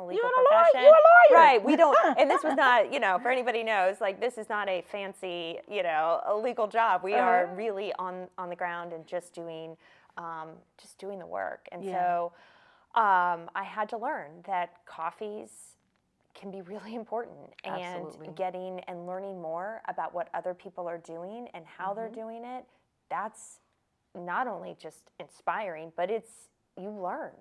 legal You're profession. a lawyer. Right. We don't, and this was not, for anybody knows, like this is not a fancy, a legal job. We are really on the ground and just doing the work. And so I had to learn that coffees can be really important, and getting and learning more about what other people are doing and how they're doing it. That's not only just inspiring, but you learn.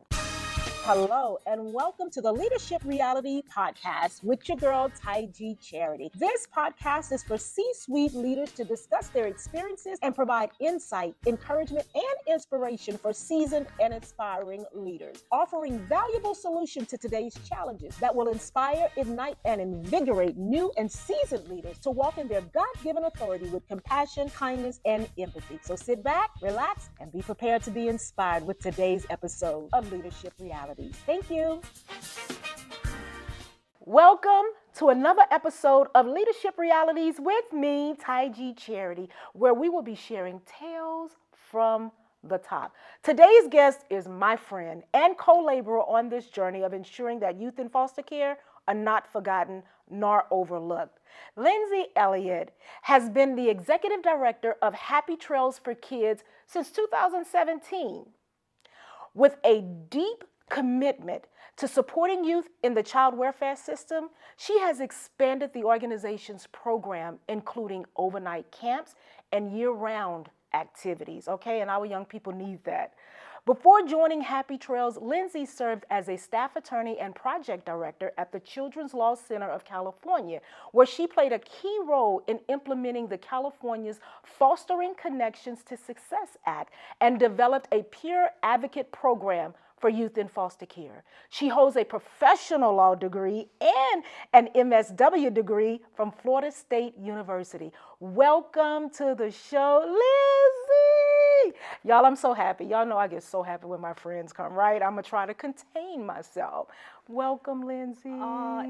Hello, and welcome to the Leadership Reality Podcast with your girl, Taiji Charity. This podcast is for C-suite leaders to discuss their experiences and provide insight, encouragement, and inspiration for seasoned and inspiring leaders, offering valuable solutions to today's challenges that will inspire, ignite, and invigorate new and seasoned leaders to walk in their God-given authority with compassion, kindness, and empathy. So sit back, relax, and be prepared to be inspired with today's episode of Leadership Reality. Thank you. Welcome to another episode of Leadership Realities with me, Taiji Charity, where we will be sharing tales from the top. Today's guest is my friend and co-laborer on this journey of ensuring that youth in foster care are not forgotten nor overlooked. Lindsay Elliott has been the executive director of Happy Trails for Kids since 2017. With a deep commitment to supporting youth in the child welfare system, she has expanded the organization's program, including overnight camps and year-round activities, okay? And our young people need that. Before joining Happy Trails, Lindsay served as a staff attorney and project director at the Children's Law Center of California, where she played a key role in implementing the California's Fostering Connections to Success Act and developed a peer advocate program for youth in foster care. She holds a professional law degree and an MSW degree from Florida State University. Welcome to the show, Lindsay. Y'all, I'm so happy. Y'all know I get so happy when my friends come, right? I'm gonna try to contain myself. Welcome, Lindsay.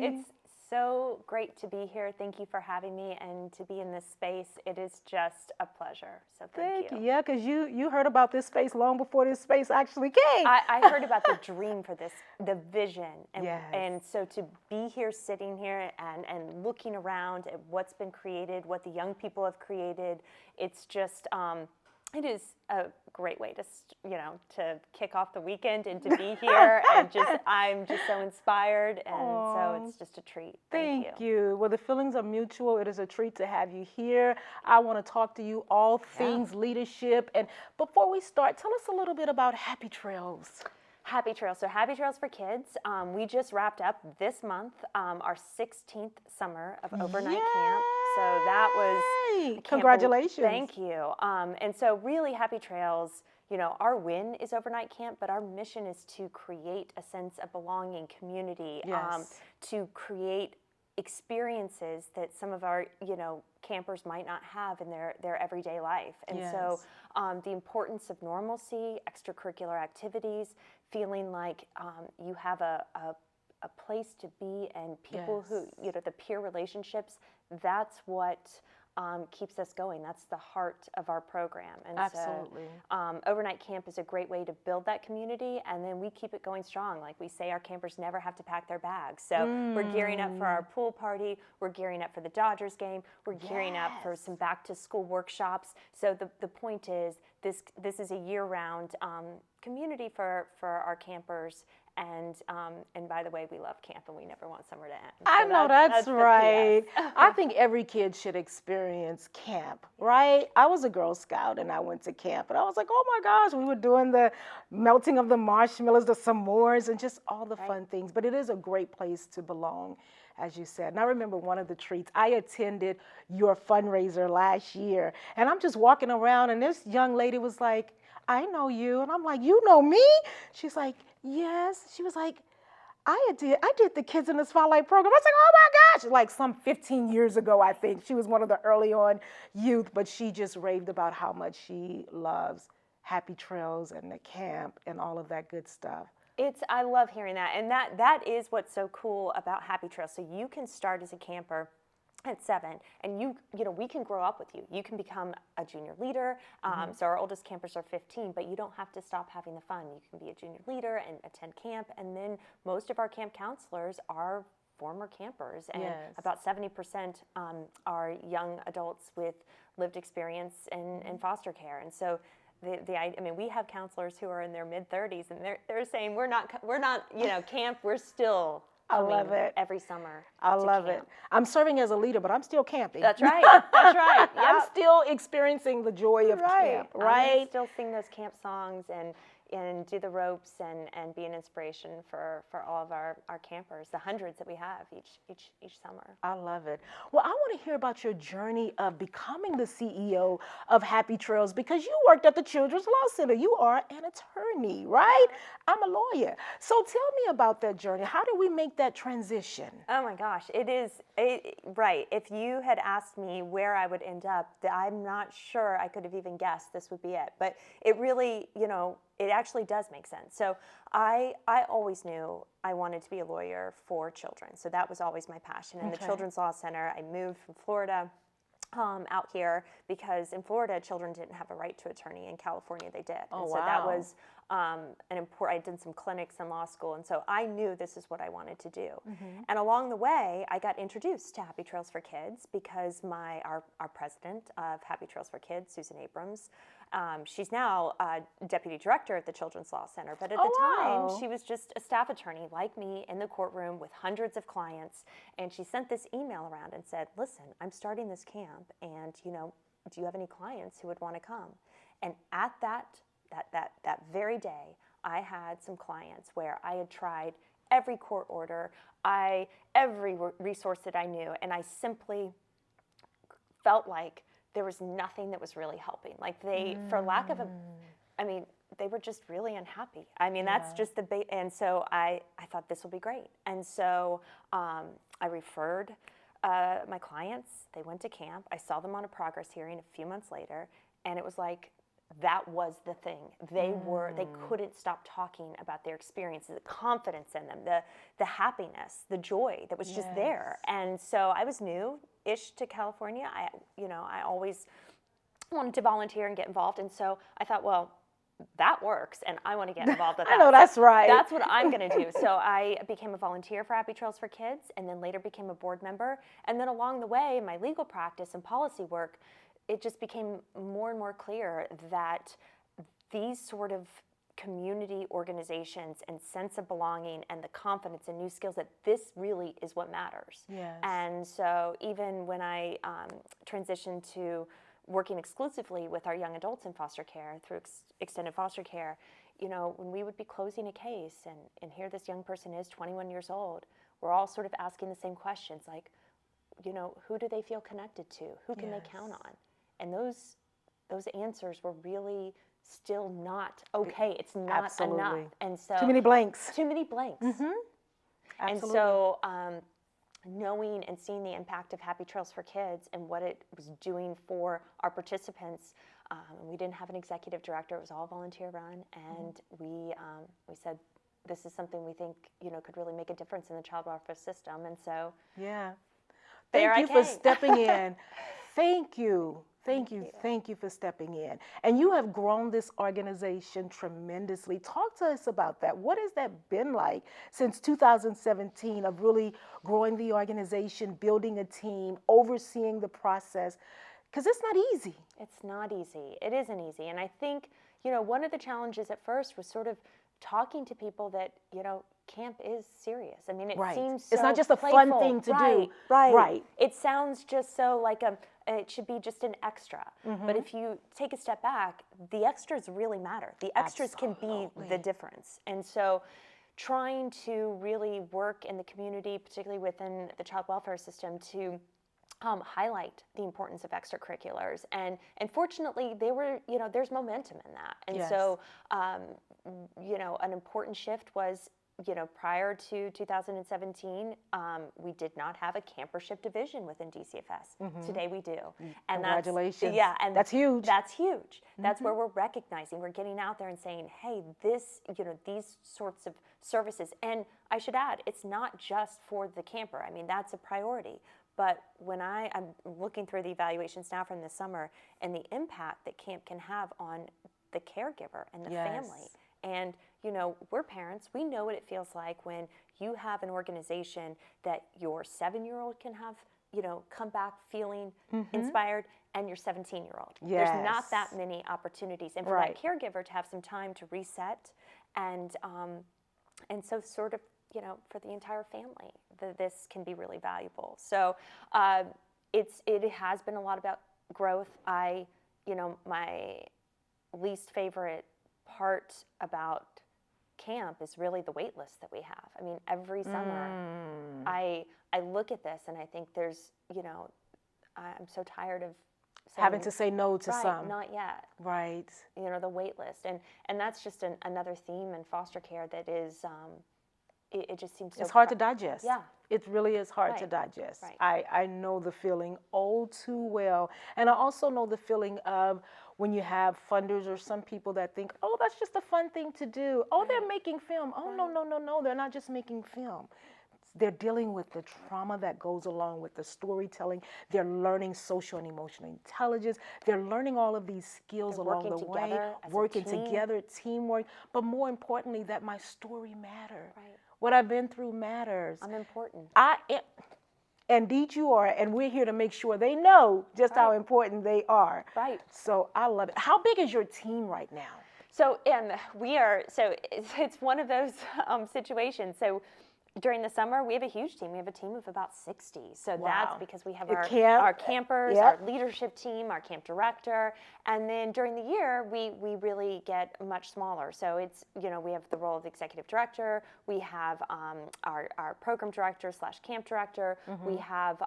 It's so great to be here. Thank you for having me and to be in this space. It is just a pleasure. So thank you. Yeah, because you heard about this space long before this space actually came. I heard about the dream for this, the vision. And so to be here, sitting here and looking around at what's been created, what the young people have created, it's just, it is a great way to kick off the weekend and to be here, and I'm just so inspired, and so it's just a treat. Thank you. Well, the feelings are mutual. It is a treat to have you here. I want to talk to you all things leadership. And before we start, tell us a little bit about Happy Trails. Happy Trails. So Happy Trails for Kids. We just wrapped up this month our 16th summer of overnight camp. So that was congratulations. Thank you. And so really Happy Trails, our win is overnight camp, but our mission is to create a sense of belonging, community, to create experiences that some of our, campers might not have in their everyday life. And so the importance of normalcy, extracurricular activities, feeling like you have a place to be, and people who, the peer relationships, that's what keeps us going. That's the heart of our program. And absolutely. So overnight camp is a great way to build that community, and then we keep it going strong. Like we say, our campers never have to pack their bags. So we're gearing up for our pool party. We're gearing up for the Dodgers game. We're gearing up for some back to school workshops. So the point is, this is a year-round community for our campers. And by the way, we love camp and we never want summer to end. So I know that's right. I think every kid should experience camp, right? I was a Girl Scout and I went to camp and I was like, oh my gosh, we were doing the melting of the marshmallows, the s'mores, and just all the fun things. But it is a great place to belong, as you said. And I remember one of the treats, I attended your fundraiser last year, and I'm just walking around and this young lady was like, I know you. And I'm like, you know me? She's like, yes. She was like, I did the Kids in the Spotlight program. I was like, oh my gosh. Like some 15 years ago, I think. She was one of the early on youth, but she just raved about how much she loves Happy Trails and the camp and all of that good stuff. I love hearing that. And that is what's so cool about Happy Trails. So you can start as a camper at 7, and you know, we can grow up with you. You can become a junior leader. So our oldest campers are 15, but you don't have to stop having the fun. You can be a junior leader and attend camp, and then most of our camp counselors are former campers, and about 70% are young adults with lived experience in foster care. And so I mean, we have counselors who are in their mid-30s, and they're saying we're not you know, camp. We're still I love it. every summer. I love it. I'm serving as a leader, but I'm still camping. That's right. That's right. Yep. I'm still experiencing the joy of camp, right? I still sing those camp songs and do the ropes and be an inspiration for all of our campers, the hundreds that we have each summer. I love it. Well, I want to hear about your journey of becoming the CEO of Happy Trails, because you worked at the Children's Law Center. You are an attorney, right? I'm a lawyer. So tell me about that journey. How did we make that transition? Oh my gosh, right. If you had asked me where I would end up, I'm not sure I could have even guessed this would be it. But it really, you know, it actually does make sense. So I always knew I wanted to be a lawyer for children. So that was always my passion. In the Children's Law Center, I moved from Florida out here because in Florida, children didn't have a right to attorney. In California, they did. Oh, and so wow. that was an important. I did some clinics in law school, and so I knew this is what I wanted to do. And along the way, I got introduced to Happy Trails for Kids because our president of Happy Trails for Kids, Susan Abrams, she's now deputy director at the Children's Law Center, but at the time she was just a staff attorney like me in the courtroom with hundreds of clients, and she sent this email around and said, listen, I'm starting this camp, and you know, do you have any clients who would want to come? And at that very day, I had some clients where I had tried every court order, every resource that I knew, and I simply felt like there was nothing that was really helping. Like for lack of they were just really unhappy. I mean, that's just and so I thought this will be great. And so I referred my clients. They went to camp. I saw them on a progress hearing a few months later, and it was like, that was the thing. They couldn't stop talking about their experiences, the confidence in them, the happiness, the joy that was just there. And so I was new-ish to California. I always wanted to volunteer and get involved. And so I thought, well, that works, and I want to get involved with that. I know, that's right. That's what I'm going to do. So I became a volunteer for Happy Trails for Kids, and then later became a board member. And then along the way, in my legal practice and policy work, it just became more and more clear that these sort of community organizations and sense of belonging and the confidence and new skills, that this really is what matters. Yes. And so even when I transitioned to working exclusively with our young adults in foster care through extended foster care, you know, when we would be closing a case and here this young person is 21 years old, we're all sort of asking the same questions, like, you know, who do they feel connected to? Who can they count on? And those answers were really still not okay. It's not enough. And so too many blanks. Too many blanks. Absolutely. And so knowing and seeing the impact of Happy Trails for Kids and what it was doing for our participants, we didn't have an executive director. It was all volunteer run, and we said, this is something we think, you know, could really make a difference in the child welfare system. And so thank you for stepping in. Thank you for stepping in. And you have grown this organization tremendously. Talk to us about that. What has that been like since 2017 of really growing the organization, building a team, overseeing the process? Because it's not easy. It's not easy. It isn't easy. And I think, you know, one of the challenges at first was sort of talking to people that, you know, camp is serious. I mean, it seems so it's not just a playful. fun thing to do. Right. It sounds just so like it should be just an extra. But if you take a step back, the extras really matter. The extras can be the difference. And so trying to really work in the community, particularly within the child welfare system, to highlight the importance of extracurriculars. And fortunately, there's momentum in that. And so, you know, an important shift was, you know, prior to 2017, we did not have a campership division within DCFS. Today we do. And congratulations. That's huge. That's huge. That's where we're recognizing, we're getting out there and saying, hey, this, you know, these sorts of services. And I should add, it's not just for the camper. I mean, that's a priority. But when I'm looking through the evaluations now from this summer and the impact that camp can have on the caregiver and the family. And, you know, we're parents. We know what it feels like when you have an organization that your 7-year-old can have, you know, come back feeling inspired, and your 17-year-old. There's not that many opportunities. And for that caregiver to have some time to reset and so sort of, you know, for the entire family, this can be really valuable. So it has been a lot about growth. You know, my least favorite part about camp is really the wait list that we have. I mean, every summer I look at this and I think there's, you know, I'm so tired of having to say no to some. Not yet. Right. You know, the wait list. And that's just another theme in foster care that is, it just seems so... It's hard to digest. Yeah. It really is hard to digest. I know the feeling all too well. And I also know the feeling of when you have funders or some people that think, oh, that's just a fun thing to do. Oh, they're making film. Oh, no, they're not just making film. They're dealing with the trauma that goes along with the storytelling. They're learning social and emotional intelligence. They're learning all of these skills along the way, working together, teamwork. But more importantly, that my story matters. Right. What I've been through matters. I'm important. I am. Indeed you are, and we're here to make sure they know just how important they are. Right. So I love it. How big is your team right now? So it's one of those situations. So during the summer, we have a huge team. We have a team of about 60. So that's because we have our campers, our leadership team, our camp director. And then during the year, we really get much smaller. So it's, you know, we have the role of the executive director. We have our program director / camp director. We have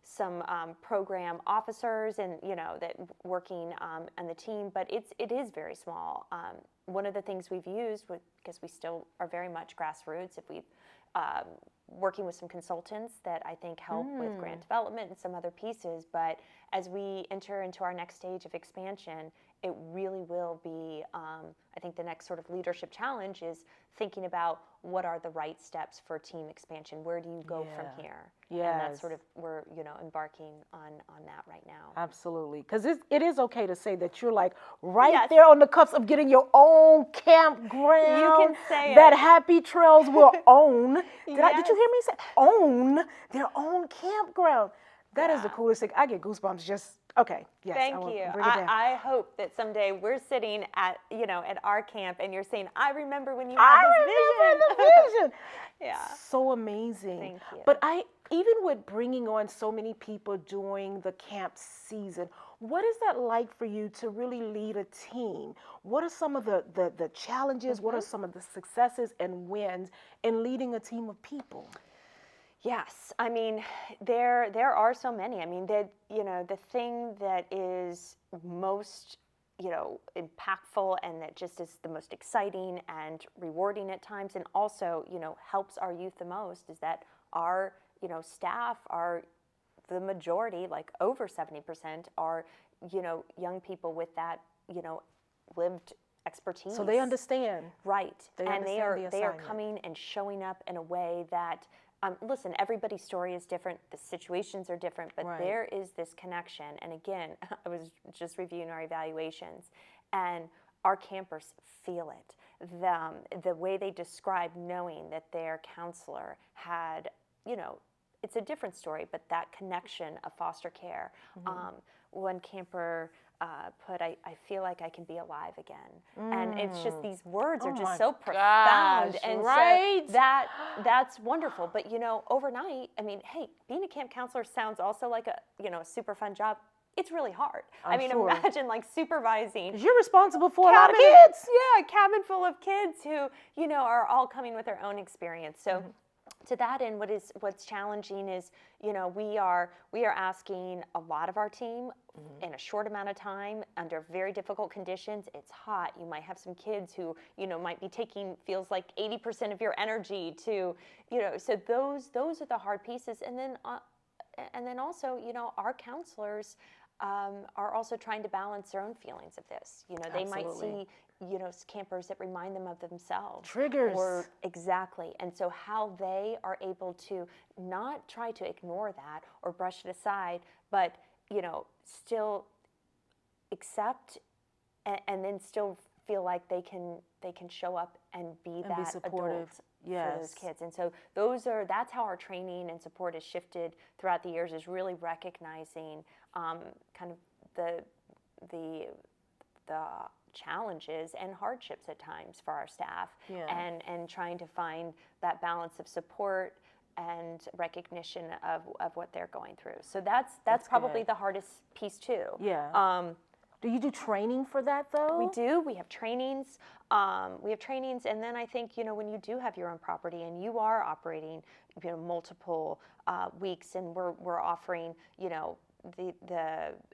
some program officers and, you know, that working on the team. But it is very small. One of the things we've used, because we still are very much grassroots, if we working with some consultants that I think help with grant development and some other pieces. But as we enter into our next stage of expansion, it really will be, I think the next sort of leadership challenge is thinking about what are the right steps for team expansion. Where do you go from here? And that's sort of, we're, you know, embarking on that right now. Absolutely. Because it is okay to say that you're like there on the cusp of getting your own campground. You can say that Happy Trails will own. Did you hear me say own their own campground? That is the coolest thing. I get goosebumps just, okay. Yes, Thank you. I hope that someday we're sitting at our camp and you're saying, I remember when you had this vision. Yeah. So amazing. Thank you. But even with bringing on so many people during the camp season, what is that like for you to really lead a team? What are some of the challenges? What are some of the successes and wins in leading a team of people? Yes, I mean, there are so many. I mean, the thing that is most, impactful and that just is the most exciting and rewarding at times, and also, helps our youth the most, is that our, staff are the majority, like over 70%, are, young people with that, lived expertise. So they understand. Right. They are coming and showing up in a way that, listen, everybody's story is different, the situations are different, but there is this connection. And again, I was just reviewing our evaluations, and our campers feel it. The way they describe knowing that their counselor had, it's a different story, but that connection of foster care. One camper put, I feel like I can be alive again. And it's just, these words are just so profound. And so that's wonderful. But, overnight, I mean, hey, being a camp counselor sounds also like a super fun job. It's really hard. Imagine like supervising. You're responsible for a lot of kids. Yeah, a cabin full of kids who, are all coming with their own experience. So to that end, what's challenging is, we are asking a lot of our team in a short amount of time under very difficult conditions. It's hot. You might have some kids who, might be taking, feels like 80% of your energy to, so those are the hard pieces. And then also, our counselors, are also trying to balance their own feelings of this. You know, they might Absolutely. see, you know, campers that remind them of themselves. Triggers. Or exactly. And so how they are able to not try to ignore that or brush it aside, but, you know, still accept and then still feel like they can show up and be And be that supportive. adult for those kids. And so that's how our training and support has shifted throughout the years, is really recognizing kind of the challenges and hardships at times for our staff, and trying to find that balance of support and recognition of what they're going through. So that's probably good. the hardest piece too. Yeah. Do you do training for that though? We do. We have trainings. And then I think, you know, when you do have your own property and you are operating, you know, multiple weeks, and we're offering, you know, the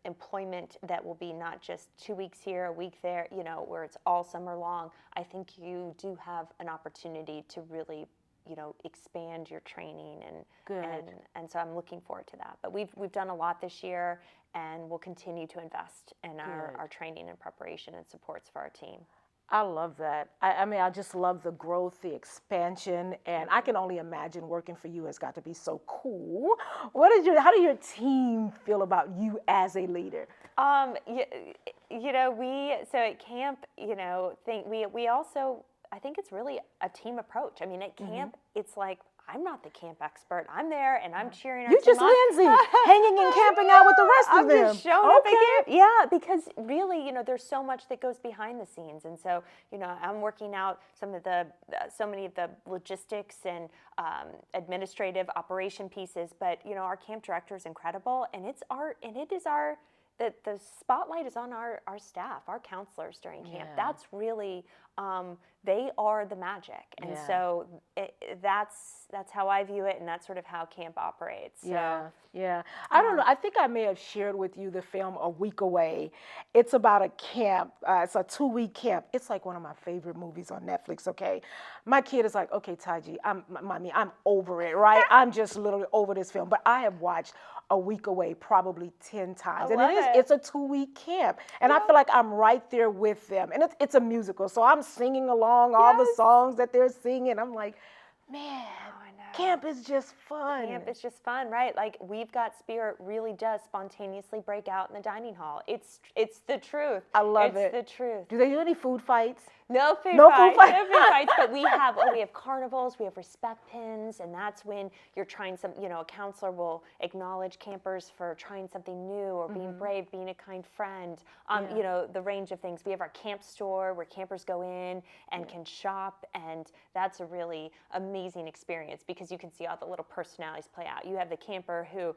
employment that will be not just 2 weeks here, a week there, you know, where it's all summer long. I think you do have an opportunity to really, you know, expand your training, and so I'm looking forward to that. But we've done a lot this year, and we'll continue to invest in our training and preparation and supports for our team. I love that. I mean, I just love the growth, the expansion, and I can only imagine working for you has got to be so cool. How do your team feel about you as a leader? You know, so at camp, you know, we also, I think it's really a team approach. I mean, at camp, it's like, I'm not the camp expert. I'm there and I'm cheering our You team just on. Lindsay, hanging and camping out with the rest of them. I'm just showing up at camp. Yeah, because really, you know, there's so much that goes behind the scenes. And so, you know, I'm working out so many of the logistics and administrative operation pieces. But, you know, our camp director is incredible. And the spotlight is on our staff, our counselors during camp. That's really, they are the magic. And so that's how I view it, and that's sort of how camp operates. So, yeah. I don't know. I think I may have shared with you the film A Week Away. It's about a camp. It's a 2-week camp. It's like one of my favorite movies on Netflix, okay? My kid is like, okay, Taji, Mommy, I'm over it, right? I'm just literally over this film. But I have watched A Week Away probably 10 times. It's a 2-week camp. And I feel like I'm right there with them. And it's a musical, so I'm singing along all the songs that they're singing. I'm like, man, camp is just fun. Camp is just fun, right? Like, We've Got Spirit really does spontaneously break out in the dining hall. It's the truth. I love it. It's the truth. Do they do any food fights? No food fights, but we have carnivals, we have respect pins, and that's when you're trying a counselor will acknowledge campers for trying something new or being brave, being a kind friend, you know, the range of things. We have our camp store where campers go in and can shop, and that's a really amazing experience because you can see all the little personalities play out. You have the camper who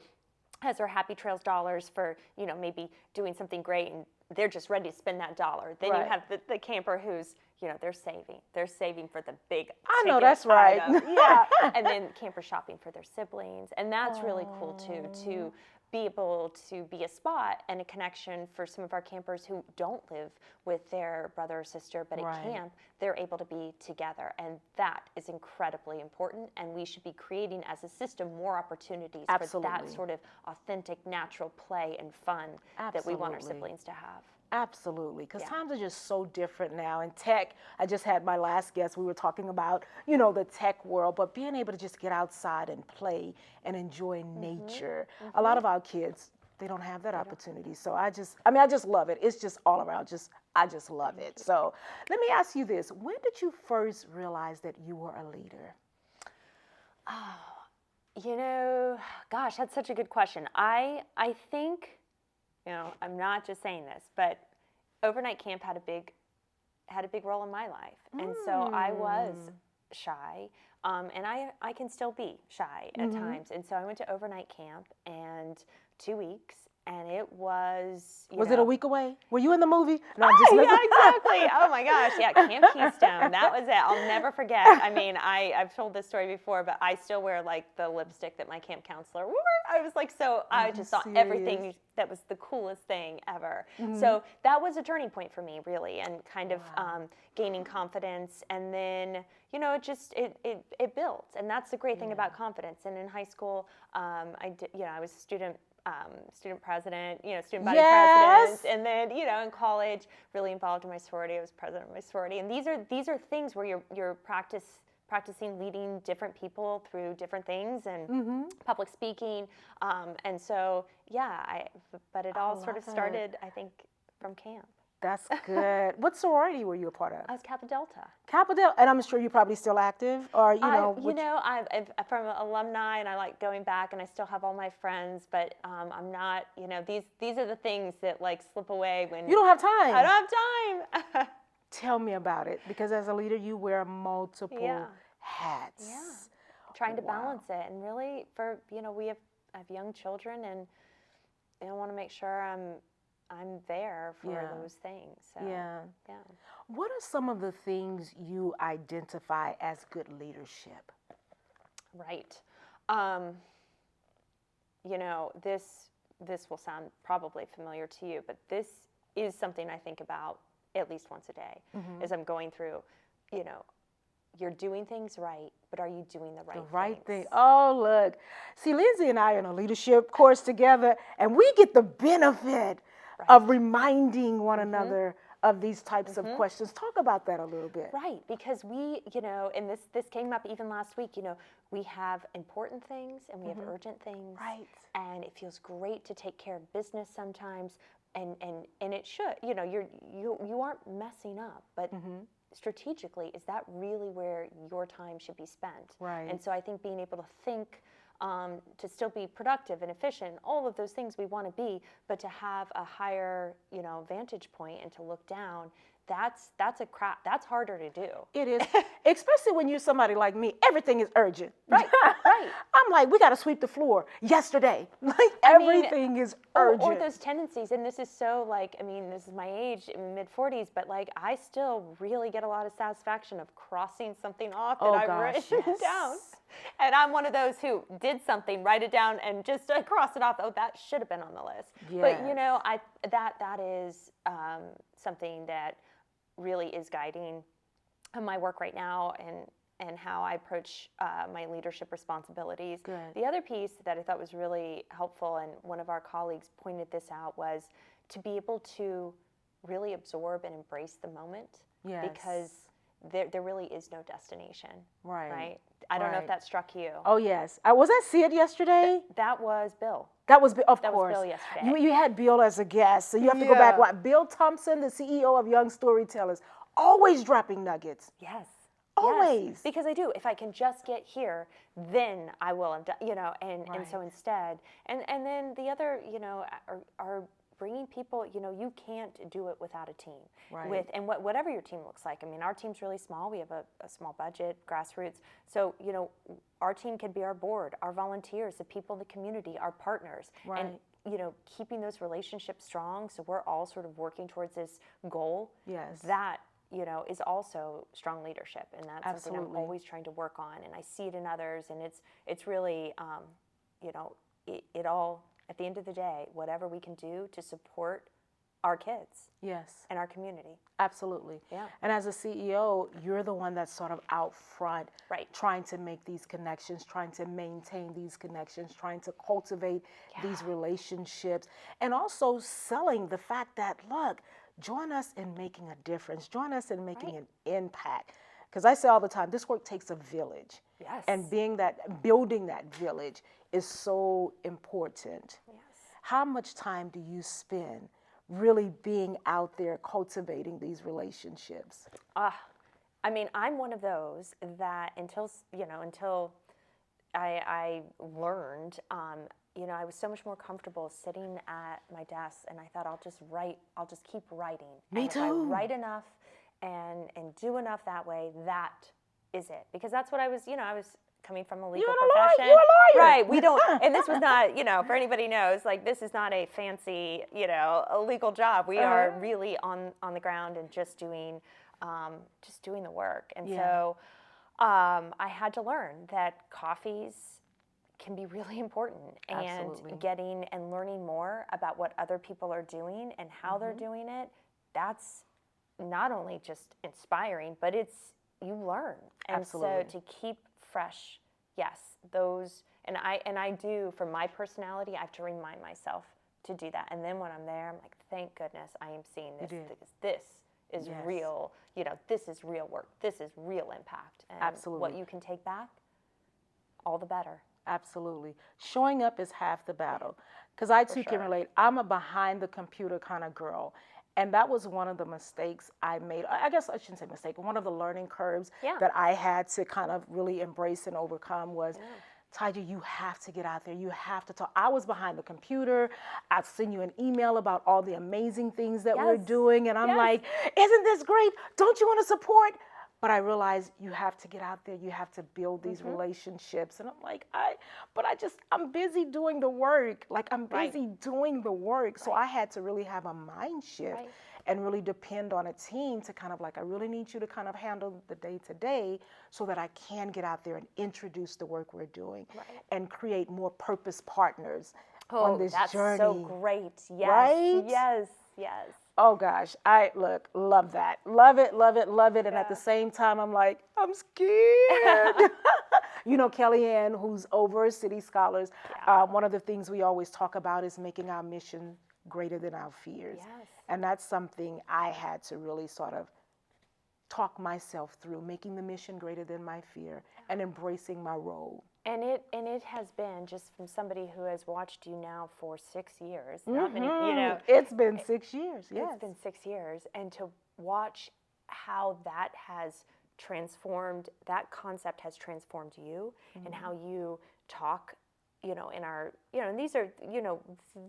has their Happy Trails dollars for, you know, maybe doing something great, and they're just ready to spend that dollar. Then you have the camper who's, you know, they're saving for the big I know that's right. Yeah. And then camper shopping for their siblings. And that's really cool too, to be able to be a spot and a connection for some of our campers who don't live with their brother or sister, but at camp, they're able to be together. And that is incredibly important. And we should be creating, as a system, more opportunities for that sort of authentic, natural play and fun that we want our siblings to have. Absolutely, because times are just so different now. In tech, I just had my last guest, we were talking about, you know, the tech world, but being able to just get outside and play and enjoy nature. A lot of our kids, they don't have that opportunity. So I just love it. It's just all around, I just love it. So let me ask you this. When did you first realize that you were a leader? Oh, you know, gosh, that's such a good question. I think, you know, I'm not just saying this, but overnight camp had a big role in my life. And so I was shy, and I can still be shy at times. And so I went to overnight camp, and 2 weeks, and it was, Was it A Week Away? Were you in the movie? No, yeah, exactly. Oh my gosh, yeah, Camp Keystone. That was it. I'll never forget. I mean, I've told this story before, but I still wear like the lipstick that my camp counselor wore. I was like, I just saw everything that was the coolest thing ever. So that was a turning point for me, really, and kind of gaining confidence. And then, you know, it built, and that's the great thing about confidence. And in high school, I was a student student president, student body Yes. president, and then in college, really involved in my sorority. I was president of my sorority, and these are things where you're practicing leading different people through different things and public speaking, and so but it all sort of started, I think, from camp. That's good. What sorority were you a part of? I was Kappa Delta. Kappa Delta, and I'm sure you're probably still active, or I'm from alumni, and I like going back, and I still have all my friends, but I'm not. These are the things that like slip away when you don't have time. I don't have time. Tell me about it, because as a leader, you wear multiple hats. Yeah, trying to balance it, and really for I have young children, and I want to make sure I'm there for those things. So, yeah. What are some of the things you identify as good leadership? Right. This will sound probably familiar to you, but this is something I think about at least once a day as I'm going through, you're doing things right, but are you doing the right thing? Oh, look. See, Lindsay and I are in a leadership course together, and we get the benefit of reminding one another of these types of questions. Talk about that a little bit. Right, because we, and this came up even last week, we have important things and we have urgent things. Right. And it feels great to take care of business sometimes, and it should. You aren't messing up, but strategically, is that really where your time should be spent? Right. And so I think being able to think to still be productive and efficient, all of those things we want to be, but to have a higher, vantage point and to look down, that's harder to do. It is, especially when you're somebody like me. Everything is urgent. Right. I'm like, we got to sweep the floor yesterday. Like everything is urgent. Or those tendencies, and this is so this is my age, in mid-40s, but I still really get a lot of satisfaction of crossing something off that I've written down. And I'm one of those who did something, write it down, and just cross it off. Oh, that should have been on the list. Yes. But that is something that really is guiding my work right now and how I approach my leadership responsibilities. Good. The other piece that I thought was really helpful, and one of our colleagues pointed this out, was to be able to really absorb and embrace the moment. Yes. Because there really is no destination. Right. I don't know if that struck you. Oh, yes. Was that See It yesterday? That was Bill. That was, of That course. was Bill yesterday. You had Bill as a guest, so you have to go back. Bill Thompson, the CEO of Young Storytellers, always dropping nuggets. Yes. Always. Yes, because I do. If I can just get here, then I will have done, and so instead. And then the other, are bringing people, you can't do it without a team. Right. And whatever your team looks like. I mean, our team's really small. We have a small budget, grassroots. So, our team could be our board, our volunteers, the people in the community, our partners. Right. And, keeping those relationships strong, so we're all sort of working towards this goal. Yes. That, is also strong leadership. And that's Absolutely. something I'm always trying to work on. And I see it in others. And it's really, it all, at the end of the day, whatever we can do to support our kids. Yes. And our community. Absolutely. Yeah. And as a CEO, you're the one that's sort of out front, Right. trying to make these connections, trying to maintain these connections, trying to cultivate these relationships, and also selling the fact that, look, join us in making a difference, join us in making an impact. Because I say all the time, this work takes a village. Yes. And building that village is so important. Yes. How much time do you spend really being out there cultivating these relationships? I'm one of those that until I learned, I was so much more comfortable sitting at my desk, and I thought I'll just keep writing. Me and too. If I write enough and do enough that way, that is it. Because that's what I was coming from a legal profession. You're a lawyer. Right. We don't, and this was not, for anybody knows, this is not a fancy, a legal job. We are really on the ground and just doing the work. And so I had to learn that coffees can be really important. Absolutely. And getting and learning more about what other people are doing and how they're doing it, that's not only just inspiring, but you learn. And Absolutely. so to keep fresh, yes, those, And I do, for my personality, I have to remind myself to do that. And then when I'm there, I'm like, thank goodness I am seeing this. This is real, this is real work. This is real impact. And Absolutely. what you can take back, all the better. Absolutely. Showing up is half the battle. Because I too can relate. I'm a behind the computer kind of girl. And that was one of the mistakes I made. I guess I shouldn't say mistake, but one of the learning curves that I had to kind of really embrace and overcome was, Taiji, you have to get out there. You have to talk. I was behind the computer. I'd send you an email about all the amazing things that we're doing. And I'm like, isn't this great? Don't you want to support? But I realized you have to get out there. You have to build these relationships. And I'm like, I'm busy doing the work. Like, I'm busy doing the work. So I had to really have a mind shift and really depend on a team to kind of like, I really need you to kind of handle the day to day so that I can get out there and introduce the work we're doing and create more purpose partners on this journey. Oh, that's so great. Yes. Right? Yes. Yes. Oh gosh, love that. Love it, love it, love it. And at the same time, I'm like, I'm scared. Kellyanne, who's over City Scholars, one of the things we always talk about is making our mission greater than our fears. Yes. And that's something I had to really sort of talk myself through, making the mission greater than my fear and embracing my role. And it has been, just from somebody who has watched you now for 6 years. Not many, It's been 6 years. Yes. It's been 6 years, and to watch how that has transformed, that concept has transformed you, and how you talk, in our, and these are,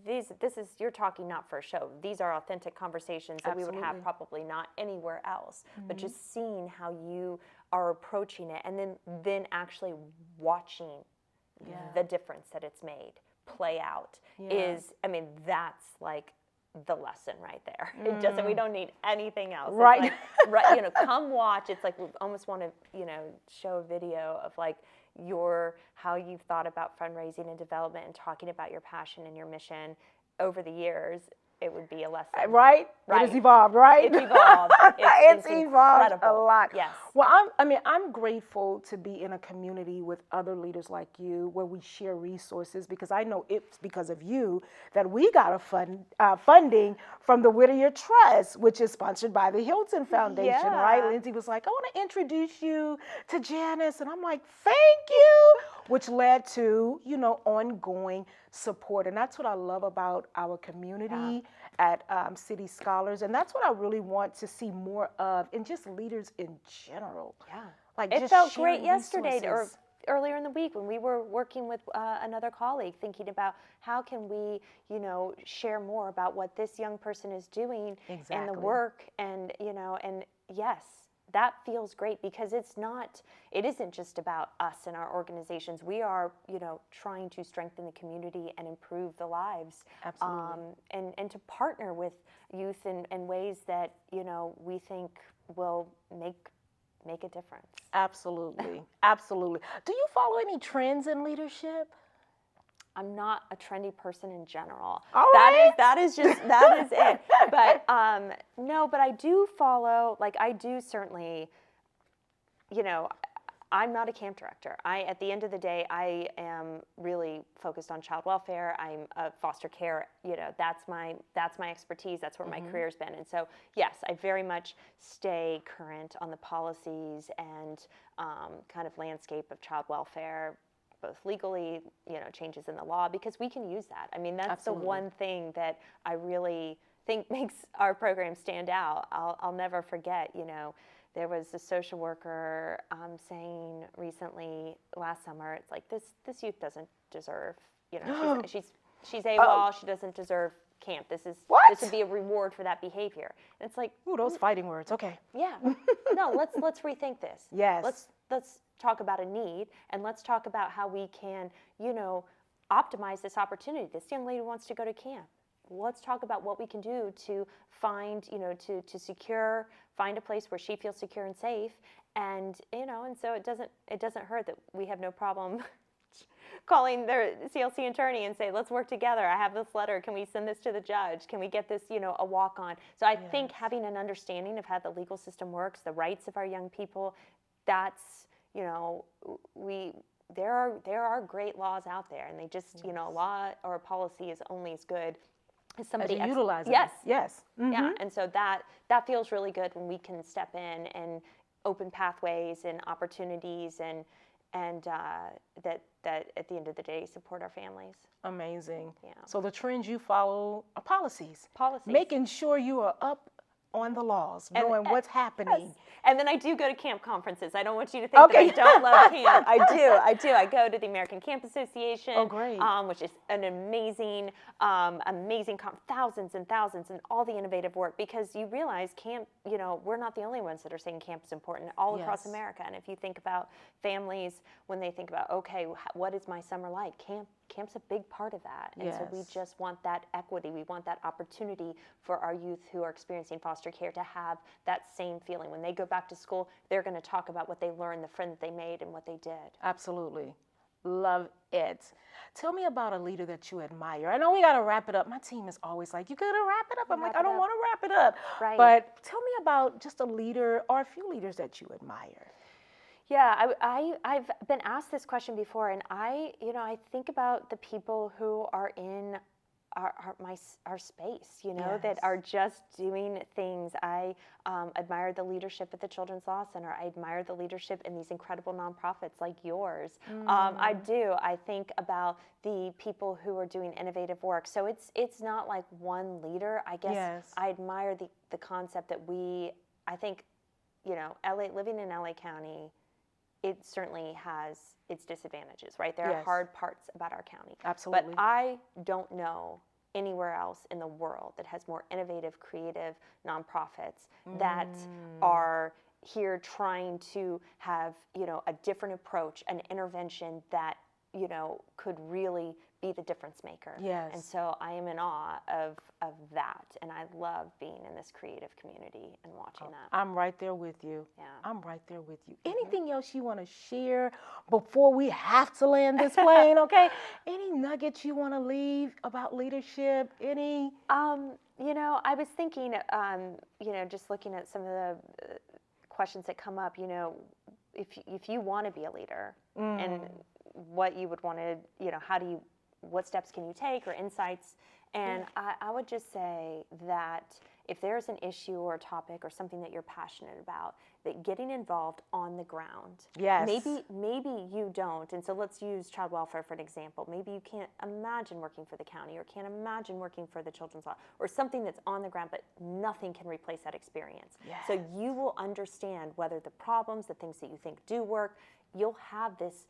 this is, you're talking not for a show. These are authentic conversations that we would have probably not anywhere else. But just seeing how you are approaching it, and then actually watching the difference that it's made play out is, that's like the lesson right there. It doesn't, we don't need anything else. Right. It's like, come watch. It's like we almost want to, show a video of like how you've thought about fundraising and development and talking about your passion and your mission over the years. It would be a lesson. Right? It has evolved, right? It's evolved. It's evolved a lot. Yes. Well, I'm grateful to be in a community with other leaders like you where we share resources, because I know it's because of you that we got a funding from the Whittier Trust, which is sponsored by the Hilton Foundation, right? Lindsay was like, I want to introduce you to Janice. And I'm like, thank you, which led to, ongoing support. And that's what I love about our community at City Scholars. And that's what I really want to see more of in just leaders in general. Yeah. Like, it just felt great yesterday or resources. earlier in the week when we were working with another colleague, thinking about how can we, share more about what this young person is doing and the work, and, and yes, that feels great, because it isn't just about us and our organizations. We are, trying to strengthen the community and improve the lives. Absolutely. And to partner with youth in ways that, we think will make a difference. Absolutely. Absolutely. Do you follow any trends in leadership? I'm not a trendy person in general. All right. That is it. But no, but I do follow, I do certainly, I'm not a camp director. At the end of the day, I am really focused on child welfare. I'm a foster care, that's my expertise. That's where my career's been. And so, yes, I very much stay current on the policies and kind of landscape of child welfare, both legally, changes in the law, because we can use that. That's Absolutely. The one thing that I really think makes our program stand out. I'll never forget, there was a social worker saying recently last summer, it's like, this youth doesn't deserve, she's AWOL, she doesn't deserve camp. This would be a reward for that behavior. And it's like, ooh, those fighting words. Okay. Yeah. No, let's rethink this. Yes. Let's talk about a need, and let's talk about how we can, optimize this opportunity. This young lady wants to go to camp. Let's talk about what we can do to find, to find a place where she feels secure and safe, and and so it doesn't hurt that we have no problem calling their CLC attorney and say, let's work together. I have this letter. Can we send this to the judge? Can we get this, a walk on? So I think having an understanding of how the legal system works, the rights of our young people, that's, there are great laws out there, and they just, you know, a law or a policy is only as good as somebody utilize it. Yes. Yes. Mm-hmm. Yeah. And so that feels really good when we can step in and open pathways and opportunities and that at the end of the day support our families. Amazing. Yeah. So the trends you follow are policies. Policies. Making sure you are up on the laws, knowing what's happening. Yes. And then I do go to camp conferences. I don't want you to think that I don't love camp. I do. I go to the American Camp Association. Oh, great. Which is an amazing thousands and thousands and all the innovative work, because you realize camp, you know, we're not the only ones that are saying camp is important all across America. And if you think about families, when they think about, okay, what is my summer like? Camp's a big part of that. And so we just want that equity. We want that opportunity for our youth who are experiencing foster care to have that same feeling. When they go back to school, they're going to talk about what they learned, the friend that they made, and what they did. Absolutely. Love it. Tell me about a leader that you admire. I know we got to wrap it up. My team is always like, you got to wrap it up. I'm like, I don't want to wrap it up. Right. But tell me about just a leader or a few leaders that you admire. Yeah, I've been asked this question before, and I think about the people who are in our space, you know, that are just doing things. I admire the leadership at the Children's Law Center. I admire the leadership in these incredible nonprofits like yours. I do. I think about the people who are doing innovative work. So it's not like one leader. I guess I admire the concept that I think, you know, living in LA County, it certainly has its disadvantages, right? There are hard parts about our county. Absolutely. But I don't know anywhere else in the world that has more innovative, creative nonprofits that are here trying to have, you know, a different approach, an intervention that, you know, could really be the difference maker. Yes. And so I am in awe of that, and I love being in this creative community and watching that. I'm right there with you. Yeah. I'm right there with you. Anything else you want to share before we have to land this plane, okay? Any nuggets you want to leave about leadership? Any? You know, I was thinking, you know, just looking at some of the questions that come up, you know, if you want to be a leader and what you would want to, you know, what steps can you take or insights? And I would just say that if there's an issue or a topic or something that you're passionate about, that getting involved on the ground. Yes. Maybe you don't. And so let's use child welfare for an example. Maybe you can't imagine working for the county or can't imagine working for the Children's Law or something that's on the ground, but nothing can replace that experience. Yes. So you will understand whether the problems, the things that you think do work, you'll have this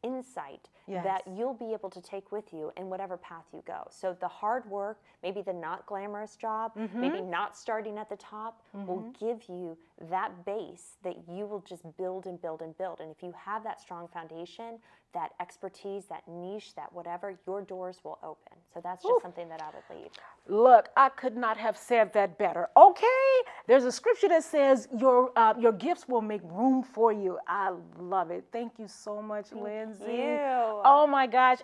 insight that you'll be able to take with you in whatever path you go. So the hard work, maybe the not glamorous job, maybe not starting at the top, will give you that base that you will just build and build and build. And if you have that strong foundation, that expertise, that niche, that whatever, your doors will open. So that's just something that I would leave. Look, I could not have said that better. Okay, there's a scripture that says your gifts will make room for you. I love it. Thank you so much, Lindsay. Thank you. Oh my gosh,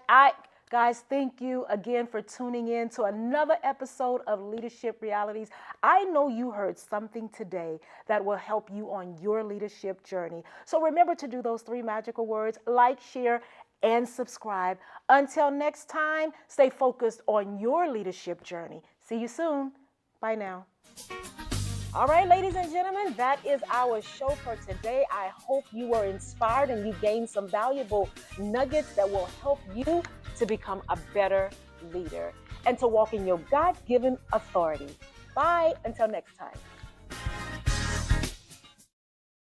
guys, thank you again for tuning in to another episode of Leadership Realities. I know you heard something today that will help you on your leadership journey. So remember to do those 3 magical words: like, share, and subscribe. Until next time, stay focused on your leadership journey. See you soon. Bye now. All right, ladies and gentlemen, that is our show for today. I hope you were inspired and you gained some valuable nuggets that will help you to become a better leader and to walk in your God-given authority. Bye until next time.